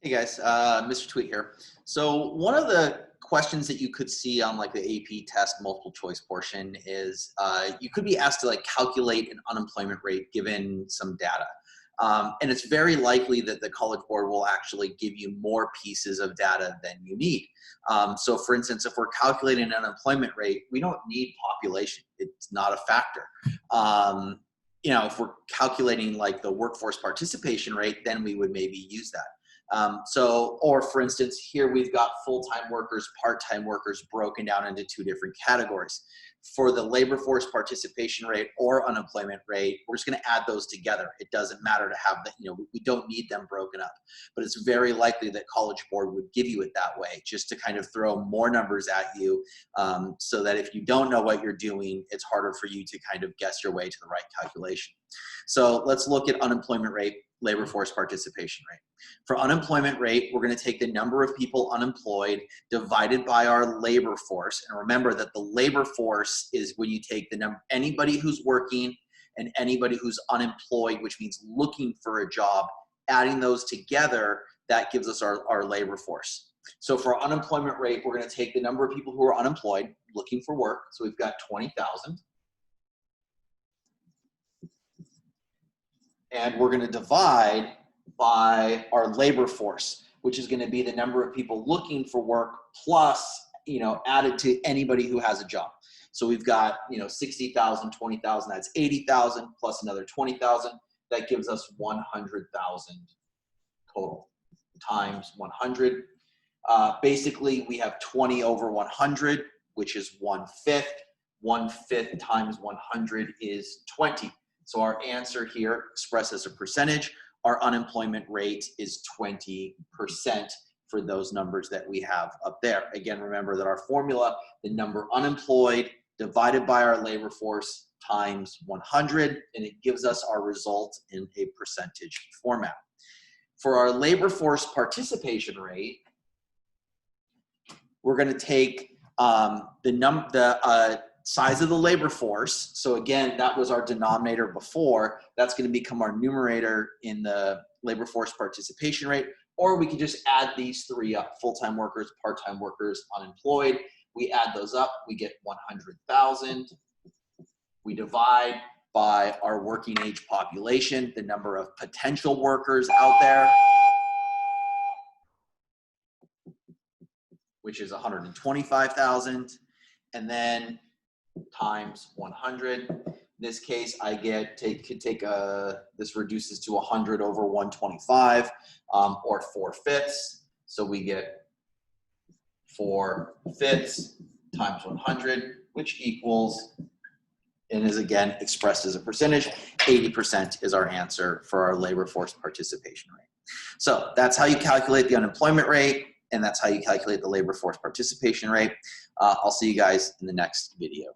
Hey guys, Mr. Tweet here. So one of the questions that you could see on like the AP test multiple choice portion is you could be asked to like calculate an unemployment rate given some data. And it's very likely that the College Board will actually give you more pieces of data than you need. So for instance, if we're calculating an unemployment rate, we don't need population. It's not a factor. If we're calculating like the workforce participation rate, then we would maybe use that. Or for instance, here we've got full-time workers, part-time workers broken down into two different categories. For the labor force participation rate or unemployment rate, we're just going to add those together. It doesn't matter to have that, we don't need them broken up, but it's very likely that College Board would give you it that way, just to kind of throw more numbers at you, so that if you don't know what you're doing, it's harder for you to kind of guess your way to the right calculation. So let's look at unemployment rate, labor force participation rate. For unemployment rate, we're going to take the number of people unemployed divided by our labor force. And remember that the labor force is when you take the number, anybody who's working and anybody who's unemployed, which means looking for a job, adding those together, that gives us our labor force. So for unemployment rate, we're going to take the number of people who are unemployed, looking for work. So we've got 20,000. And we're going to divide by our labor force, which is going to be the number of people looking for work plus, added to anybody who has a job. So we've got, 60,000, 20,000, that's 80,000 plus another 20,000. That gives us 100,000 total times 100. Basically, we have 20 over 100, which is 1/5. 1/5 times 100 is 20. So our answer here, expressed as a percentage, our unemployment rate is 20% for those numbers that we have up there. Again, remember that our formula, the number unemployed divided by our labor force times 100, and it gives us our result in a percentage format. For our labor force participation rate, we're going to take the size of the labor force. So again, that was our denominator before. That's going to become our numerator in the labor force participation rate. Or we can just add these three up: full-time workers, part-time workers, unemployed. We add those up, we get 100,000. We divide by our working age population, the number of potential workers out there, which is 125,000. And then times 100. In this case, I this reduces to 100 over 125, or 4/5. So we get 4/5 times 100, which equals, and is again expressed as a percentage, 80% is our answer for our labor force participation rate. So that's how you calculate the unemployment rate, and that's how you calculate the labor force participation rate. I'll see you guys in the next video.